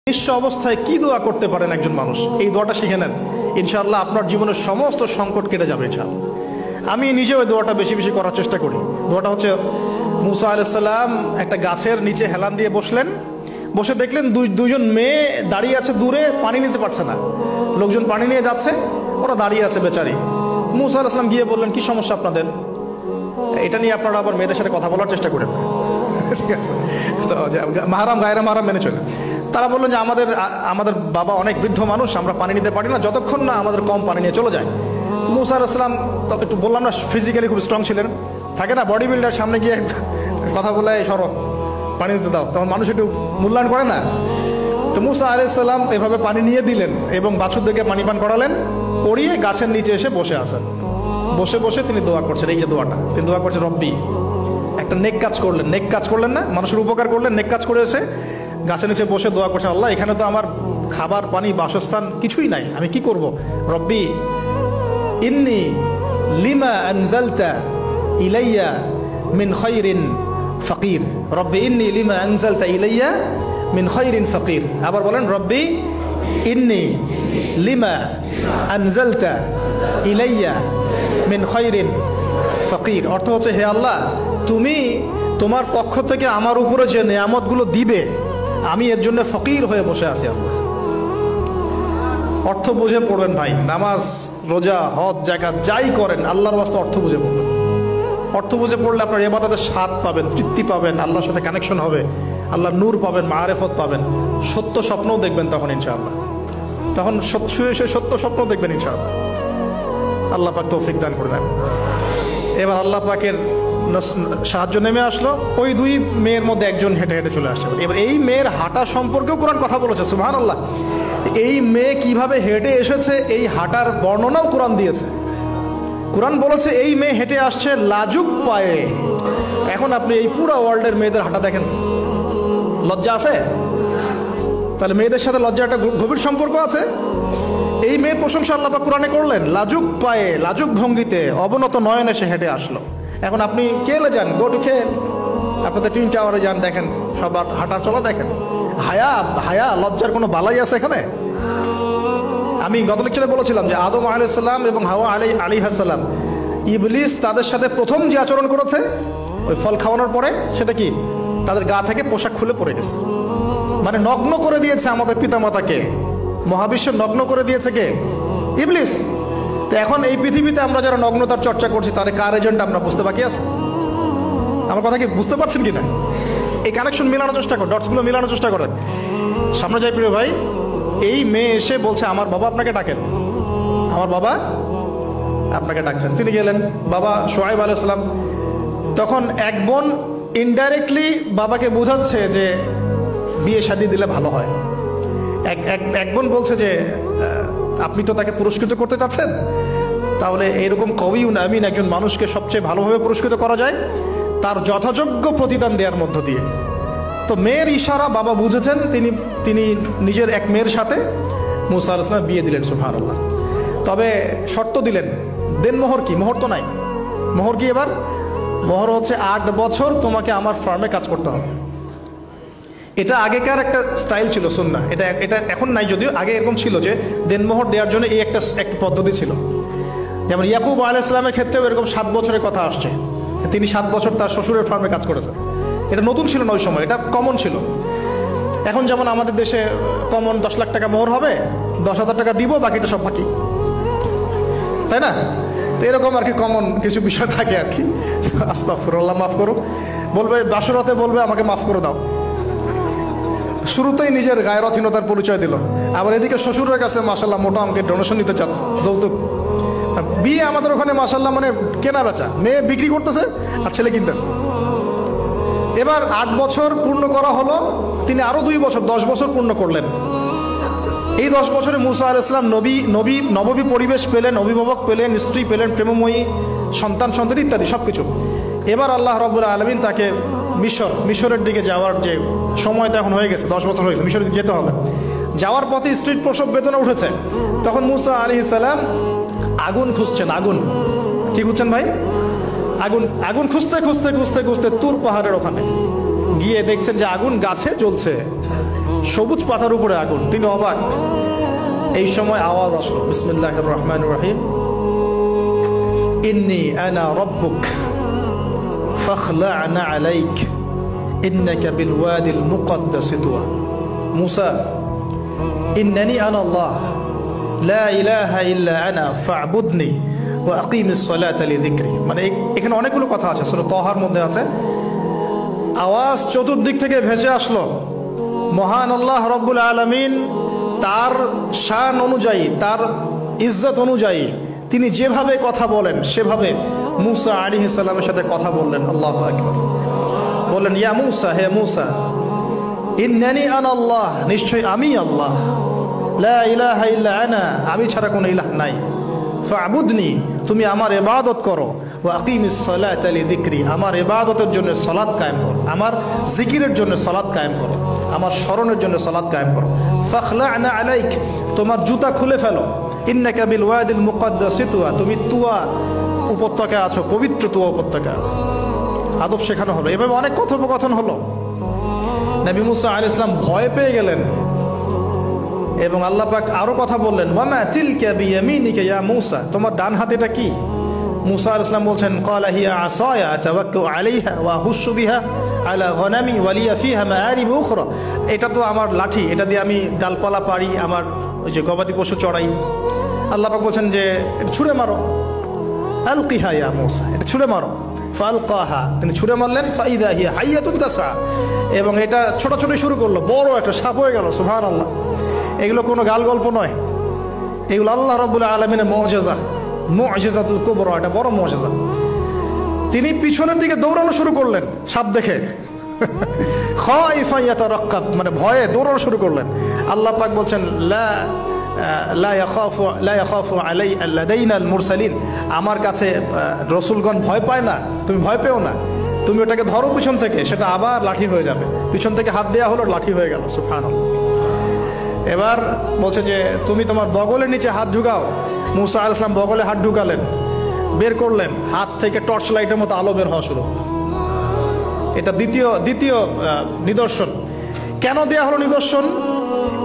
নিঃস্ব অবস্থায় কি দোয়া করতে পারেন একজন মানুষ, এই দোয়াটা শিখে নেন, ইনশাআল্লাহ আপনার জীবনের সমস্ত সংকট কেটে যাবে ইনশাআল্লাহ। আমি নিজেও ওই দোয়াটা বেশি বেশি করার চেষ্টা করি। দোয়াটা হচ্ছে, মুসা আলাইহিস সালাম একটা গাছের নিচে হেলান দিয়ে বসলেন, বসে দেখলেন দুইজন মেয়ে দাঁড়িয়ে আছে দূরে, পানি নিতে পারছে না, লোকজন পানি নিয়ে যাচ্ছে, ওরা দাঁড়িয়ে আছে বেচারি। মুসা আলাইহিস সালাম গিয়ে বললেন, কি সমস্যা আপনাদের? এটা নিয়ে আপনারা আবার মেয়েদের সাথে কথা বলার চেষ্টা করেন, ঠিক আছে? তো মাহারাম গায়রা মাহারাম মেনে চলে। তারা বললেন যে আমাদের বাবা অনেক বৃদ্ধ মানুষ, আমরা পানি নিতে পারি না যতক্ষণ না আমাদের কম পানি নিয়ে চলে যায়। মুসা আলাইহিস সালাম একটু বললাম না, ফিজিক্যালি খুব স্ট্রং ছিলেন, থাকে না বডি বিল্ডার, সামনে গিয়ে কথা বলে সরো পানি দিতে দাও, তখন মানুষ একটু মূল্যায়ন করে না। তো মুসা আলাইহিস সালাম এভাবে পানি নিয়ে দিলেন এবং বাছুরদেরকে পানি পান করালেন, করিয়ে গাছের নিচে এসে বসে আছেন। বসে বসে তিনি দোয়া করছেন, এই যে দোয়াটা তিনি দোয়া করছেন, রব্বি, একটা নেক কাজ করলেন, নেক কাজ করলেন না, মানুষের উপকার করলেন, নেক কাজ করে এসে গাছের নিচে বসে দোয়া করছেন, আল্লাহ এখানে তো আমার খাবার পানি বাসস্থান কিছুই নাই, আমি কি করব? রব্বি ইন্নি লিমা আনজালতা ইলাইয়া মিন খায়রিন ফাকির, রব্বি ইন্নি লিমা আনজালতা ইলাইয়া মিন খায়রিন ফাকির। আবার বলেন, রব্বি ইন্নি লিমা আনজালতা ইলাইয়া মিন খায়রিন ফাকির। অর্থ হচ্ছে, হে আল্লাহ, তুমি তোমার পক্ষ থেকে আমার উপরে যে নেয়ামতগুলো দিবে, আমি এর জন্য ফকির হয়ে বসে আছি। আল্লাহ অর্থ বুঝে পড়বেন ভাই, নামাজ রোজা হজ জাকাত যাই করেন আল্লাহর ওয়াস্তে অর্থ বুঝে পড়বেন। অর্থ বুঝে পড়লে আপনার ইবাদতের স্বাদ পাবেন, তৃপ্তি পাবেন, আল্লাহর সাথে কানেকশন হবে, আল্লাহর নূর পাবেন, মাআরিফত পাবেন, সত্য স্বপ্নও দেখবেন তখন ইনশাআল্লাহ। তখন শুয়ে সত্য স্বপ্ন দেখবেন ইনশাআল্লাহ। আল্লাহ পাক তৌফিক দান করে দেন। এবার আল্লাহ পাকের সাহায্য নেমে আসলো, ওই দুই মেয়ের মধ্যে একজন হেঁটে হেঁটে চলে আসে। এবার এই মেয়ের হাঁটা সম্পর্কেও কোরআন কথা বলেছে, সুবহানাল্লাহ। এই মেয়ে কিভাবে হেঁটে এসেছে, এই হাঁটার বর্ণনাও কোরআন দিয়েছে। কোরআন বলেছে এই মেয়ে হেঁটে আসছে লাজুক পায়ে। এখন আপনি এই পুরো ওয়ার্ল্ডের মেয়েদের হাঁটা দেখেন, লজ্জা আছে? তাহলে মেয়েদের সাথে লজ্জা একটা গভীর সম্পর্ক আছে। এই মেয়ের প্রশংসা আল্লাহ পাক কোরআনে করলেন, লাজুক পায়ে লাজুক ভঙ্গিতে অবনত নয়নে সে হেঁটে আসলো। এখন আপনি কেলে যান, গো টু খেল, আপনাদের টুইন টাওয়ারে যান, দেখেন সবার হাঁটা চলা দেখেন। হায়া লজ্জার কোনো বালাই আছে এখানে? আমি গত লেকচারে বলেছিলাম যে আদম আলাইহিস সালাম এবং হাওয়া আলাইহিস সালাম, ইবলিস তাদের সাথে প্রথম যে আচরণ করেছে ওই ফল খাওয়ানোর পরে, সেটা কি? তাদের গা থেকে পোশাক খুলে পড়ে গেছে, মানে নগ্ন করে দিয়েছে আমাদের পিতামাতাকে। মহাবিশ্ব নগ্ন করে দিয়েছে কে? ইবলিস। তো এখন এই পৃথিবীতে আমরা যারা নগ্নতার চর্চা করছি, তাদের কার এজেন্ট আমরা বুঝতে বাকি আছে? আমার কথা কি বুঝতে পারছেন কিনা? এই কানেকশন মেলানোর চেষ্টা করেন, ডটসগুলো মেলানোর চেষ্টা করেন। সামনে যাই প্রিয় ভাই, এই মেয়ে এসে বলছে, আমার বাবা আপনাকে ডাকেন, আমার বাবা আপনাকে ডাকছেন। তিনি গেলেন, বাবা শুআয়ব আলাইহিস সালাম। তখন এক বোন ইনডাইরেক্টলি বাবাকে বোঝাচ্ছে যে বিয়ে শাদী দিলে ভালো হয়। এক বোন বলছে যে আপনি তো তাকে পুরস্কৃত করতে চাচ্ছেন, তাহলে এইরকম কওয়িউন আমিন একজন মানুষকে সবচেয়ে ভালোভাবে পুরস্কৃত করা যায় তার যথাযোগ্য প্রতিদান দেওয়ার মধ্য দিয়ে। তো মেয়ের ইশারা বাবা বুঝেছেন, তিনি নিজের এক মেয়ের সাথে মুসা আলাইহিস সালাম বিয়ে দিলেন, সুবহানাল্লাহ। তবে শর্ত দিলেন, দেন মোহর কি? মোহর তো নাই। মোহর কি এবার? মোহর হচ্ছে 8 বছর তোমাকে আমার ফার্মে কাজ করতে হবে। এটা আগেকার একটা স্টাইল ছিল, সুন্নাহ। এটা এখন নাই যদিও, আগে এরকম ছিল যে দেনমোহর দেওয়ার জন্য এই একটা পদ্ধতি ছিল। যেমন ইয়াকুব আলাইহিস সালামের ক্ষেত্রেও এরকম 7 বছরের কথা আসছে, তিনি 7 বছর তার শ্বশুরের ফার্মে কাজ করেছেন। এটা নতুন ছিল না ওই সময়, এটা কমন ছিল। এখন যেমন আমাদের দেশে কমন 10 লাখ টাকা মোহর হবে, 10,000 টাকা দিব, বাকিটা সব বাকি, তাই না? তো এরকম আর কি কমন কিছু বিষয় থাকে আর কি। আস্তাগফিরুল্লাহ, মাফ করো। বলবে বাসরাতে, বলবে আমাকে মাফ করে দাও। শুরুতেই নিজের গায়রথহীনতার পরিচয় দিল। আবার এদিকে শ্বশুরের কাছে মাশাআল্লাহ মোটা অঙ্কের ডোনেশন নিতে চাচ্ছে, যৌতুক। বিয়ে আমাদের ওখানে মাশাআল্লাহ মানে কেনা বেচা, মেয়ে বিক্রি করতেছে আর ছেলে কিনতেছে। এবার 8 বছর পূর্ণ করা হলো, তিনি আরো 2 বছর 10 বছর পূর্ণ করলেন। এই 10 বছরে মুসা আলাইহিস সালাম নববী পরিবেশ পেলেন, অভিভাবক পেলেন, স্ত্রী পেলেন, প্রেমময়ী সন্তান ইত্যাদি সবকিছু। এবার আল্লাহ রাব্বুল আলামিন তাকে মিশরের দিকে যাওয়ার যে সময় তো এখন হয়ে গেছে, 10 বছর হয়ে গেছে, মিশরের দিকে যেতে হবে। যাওয়ার পথে স্ত্রীর প্রসব বেদনা উঠেছে। তখন মুসা আলাইহিস সালাম আগুন খুঁজছেন। আগুন কি খুঁজছেন ভাই? আগুন খুঁজতে খুঁজতে তুর পাহাড়ের ওখানে গিয়ে দেখছেন যে আগুন গাছে জ্বলছে। সবুজ পাতার উপরে আগুন, তিনি অবাক। এই সময় আওয়াজ আসলো, বিসমিল্লাহির রহমানির রহিম, ইন্নী আনা রাব্বুক ফাখলা'না আলাইক ইন্নাকা বিল ওয়াদিল মুকদ্দাস তুয়া। মুসা, ইন্নানি আনা আল্লাহ লা ইলাহা ইল্লা আনা ফা'বুদনি ওয়া আকিমিস সালাতা লিযিকরি। মানে এখানে অনেকগুলো কথা আছে, সূরা তাহার মধ্যে আছে। আওয়াজ চতুর্দিক থেকে ভেসে আসলো। মহান আল্লাহ রব্বুল আলামিন তার শান অনুযায়ী, তার ইজ্জত অনুযায়ী তিনি যেভাবে কথা বলেন সেভাবে মুসা আলাইহিস সালামের সাথে কথা বললেন। আল্লাহু আকবার। বললেন, ইয়া মুসা, হে মুসা, ইন্নানি আনা আল্লাহ, নিশ্চয় আমি আল্লাহ, লা ইলাহা ইল্লা আনা, আমি ছাড়া কোনো ইলাহ নাই, ফা'বুদনি, তুমি আমার ইবাদত করো, ওয়া আকিমিস সালাতা লিযিকরি, আমার ইবাদতের জন্য সালাত কায়েম করো, আমার জিকিরের জন্য সালাত কায়েম করো, আমার স্মরণের জন্য সালাত কায়েম করো। ফাখলা'না আলাইক, তোমার জুতা খুলে ফেলো, ইন্নাকা বিল ওয়াদিল মুকদ্দাস তুয়া, তুমি তুয়া উপত্যকায় আছো, পবিত্র তুয়া উপত্যকায় আছো। আদব শেখানো হলো। এভাবে অনেক কথোপকথন হলো। নবী মুসা আলাইহিস সালাম ভয় পেয়ে গেলেন এবং আল্লাহ পাক আরো কথা বললেন, ওয়ামা তিলকা বিয়ামিনিকা ইয়া মুসা, তোমার ডান হাতে এটা কি? মুসা আলাইহিস সালাম বলছেন, ক্বালা হিয়া আসায়া আতাওয়াক্কাউ আলাইহা ওয়া আহুশু বিহা আলা গনামি ওয়া লিয়া ফিহা মাআরিব উখরা, এটা তো আমার লাঠি, এটা দিয়ে আমি ডালপালা পারি, আমার ওই যে গবাদি পশু চড়াই। আল্লাহ পাক বলছেন যে এটা ছুঁড়ে মারো, আলকিহা ইয়া মুসা, এটা ছুঁড়ে মারো। ফালকাহা, তিনি ছুঁড়ে মারলেন, ফাইদা হিয়া হাইয়াতুন তাসা, এবং এটা ছোটাছুটি শুরু করলো, বড় একটা সাপ হয়ে গেল। সুবহানাল্লাহ। এগুলো কোনো গাল গল্প নয়, এগুলো আল্লাহ রাব্বুল আলামিনের মুজিজা, মুজিজাতুল কুবরা, এটা বড় মুজিজা। তিনি পিছনের দিকে দৌড়ানো শুরু করলেন সাপ দেখে, খাইফা ইয়াতারাক্কাব, মানে ভয়ে দৌড়ানো শুরু করলেন। আল্লাহ পাক বলছেন, লা ইয়াখাফু লাদাইনাল মুরসালিন, আমার কাছে রসুলগণ ভয় পায় না, তুমি ভয় পেও না, তুমি ওটাকে ধরো পিছন থেকে, সেটা আবার লাঠি হয়ে যাবে। পিছন থেকে হাত দেওয়া হলো, লাঠি হয়ে গেল। সুবহানাল্লাহ। এবার বলছে যে তুমি তোমার বগলের নিচে হাত ঢুকাও। মুসা আলাইহিস সালাম বগলে হাত ঢুকালেন, বের করলেন, হাত থেকে টর্চ লাইটের মতো আলো বের হওয়া শুরু। এটা দ্বিতীয় নিদর্শন। কেন দেয়া হলো নিদর্শন?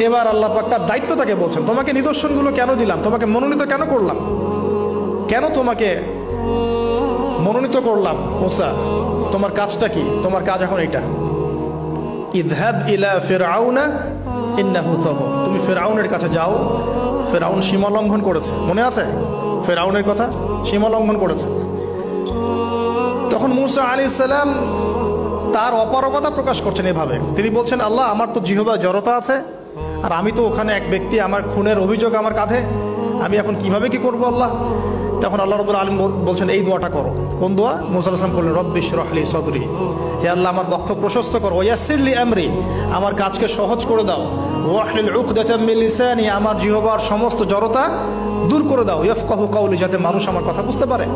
এবার আল্লাহ পাক তার দায়িত্ব তাকে বলছেন, তোমাকে নিদর্শনগুলো কেন দিলাম, তোমাকে মনোনীত কেন করলাম, কেন তোমাকে মনোনীত করলাম? মুসা, তোমার কাজটা কি? তোমার কাজ এখন এটা, ইযহাব ইলা ফিরআউনা ইন্নাহু তাগা, তুমি ফিরআউনের কাছে যাও। ফিরআউন সীমা লঙ্ঘন করেছে, মনে আছে ফিরআউনের কথা? সীমা লঙ্ঘন করেছে। তখন মুসা আলাইহিস সালাম তার অপারগতা প্রকাশ করছেন এভাবে। তিনি বলছেন, আল্লাহ, আমার তো জিহ্বায় জড়তা আছে, আর আমি তো ওখানে এক ব্যক্তি, আমার খুনের অভিযোগ আমার কাঁধে, আমি এখন কিভাবে কি করবো আল্লাহ? তখন আল্লাহ রাব্বুল আলামিন বলছেন, এই দোয়াটা করো। কোন দোয়া? মুসা আলাইহিস সালাম বললেন, রব্বি ইশরাহ লি সাদরি, হে আল্লাহ, আমার বক্ষ প্রশস্ত করো, ওয়াসির লি আমরি, আমার কাজকে সহজ করে দাও, ওয়াহলিল উকদাতাম মিন লিসানি, আমার জিহ্বার সমস্ত জড়তা দূর করে দাও, ইয়াফকাহু কাওলি, যাতে মানুষ আমার কথা বুঝতে পারে।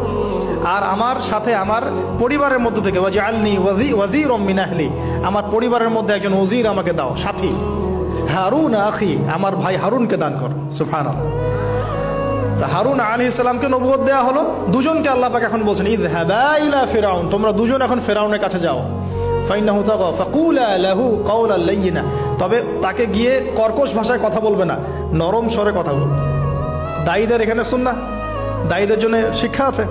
আর আমার সাথে আমার পরিবারের মধ্যে থেকে ওয়াজআলনি ওয়াজিরাম মিন আহলি, আমার পরিবারের মধ্যে একজন ওজির আমাকে দাও, সাথী। হারুন আখি, আমার ভাই হারুনকে দান কর। সুবহানাল্লাহ। হারুন আলাইহিস সালামকে নবুয়ত দেয়া হলো, দুজনকে আল্লাহ পাক এখন বলছেন, ইযহাবা ইলা ফিরআউন, তোমরা দুজন এখন ফিরআউনের কাছে যাও। ফাইন্নাহু তাগা ফাকুলা লাহু কাওলাল লাইয়িনা, তবে তাকে গিয়ে কর্কশ ভাষায় কথা বলবে না, নরম স্বরে কথা বলবে। দায়ীদের এখানে সুন্নাহ, দায়ীদের জন্য শিক্ষা আছে,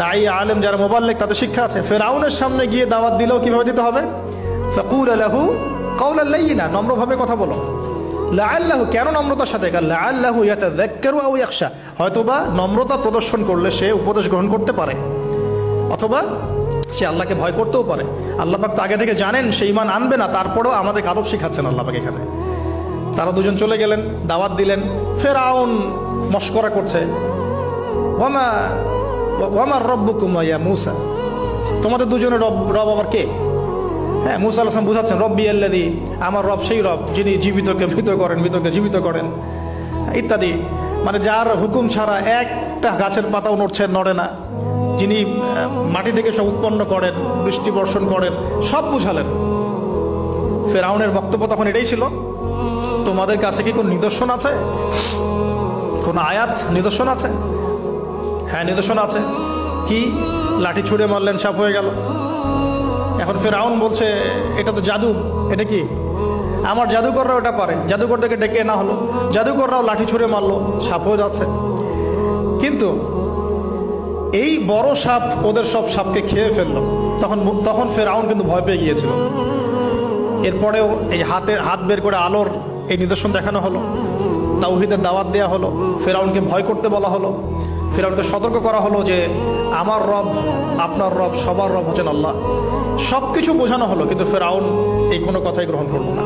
দায়ী আলেম যারা মুবাল্লিগ তাদের শিক্ষা আছে। ফিরআউনের সামনে গিয়ে দাওয়াত দিলেও কিভাবে দিতে হবে? ফাকুলা লাহু কাওলাল লাইয়িনা, নম্রভাবে কথা বলো। লাআল্লাহু, কেন নম্রতার সাথে? লাআল্লাহু ইয়াতাযাক্কারু আও ইয়াখশা, হয়তোবা নম্রতা প্রদর্শন করলে সে উপদেশ গ্রহণ করতে পারে, অথবা সে আল্লাহকে ভয় করতেও পারে। আল্লাহ পাক তো আগে থেকে জানেন সে ঈমান আনবে না, তারপরেও আমাদের আদব শিখাচ্ছেন আল্লাহ পাক এখানে। তারা দুজন চলে গেলেন, দাওয়াত দিলেন। ফিরআউন মশকরা করছে, ওয়ামা রব্বুকুম ইয়া মুসা, তোমাদের দুজনের রব আবার কে? হ্যাঁ, মুসা আলাইহিস সালাম বুঝাচ্ছেন, রব্বি আল্লাযী, আমার রব সেই রব যিনি জীবিতকে মৃত করেন, মৃতকে জীবিত করেন, ইত্যাদি। মানে যার হুকুম ছাড়া একটা গাছের পাতাও নড়ে না, যিনি মাটি থেকে সব উৎপন্ন করেন, বৃষ্টি বর্ষণ করেন, সব বুঝালেন। ফিরআউনের বক্তব্য তখন এটাই ছিল, তোমাদের কাছে কি কোন নিদর্শন আছে, কোন আয়াত নিদর্শন আছে? হ্যাঁ, নিদর্শন আছে। কি? লাঠি ছুঁড়ে মারলেন, সাপ হয়ে গেল। এখন ফিরআউন বলছে, এটা তো জাদু, এটা কি? আমার জাদুকররা ওটা পারে, জাদুকরদেরকে ডেকে না হলো, জাদুকররাও লাঠি ছুঁড়ে মারলো, সাপ হয়ে যাচ্ছে। কিন্তু এই বড় সাপ ওদের সব সাপকে খেয়ে ফেললো। তখন ফেরাউন কিন্তু ভয় পেয়ে গিয়েছিল। এরপরেও এই হাত বের করে আলোর এই নিদর্শন দেখানো হলো, তাওহীদের দাওয়াত দেওয়া হলো, ফেরাউনকে ভয় করতে বলা হলো, ফেরাউনকে সতর্ক করা হলো যে আমার রব, আপনার রব, সবার রব হচ্ছেন আল্লাহ। সব কিছু বোঝানো হলো, কিন্তু ফেরাউন এই কোনো কথাই গ্রহণ করলো না।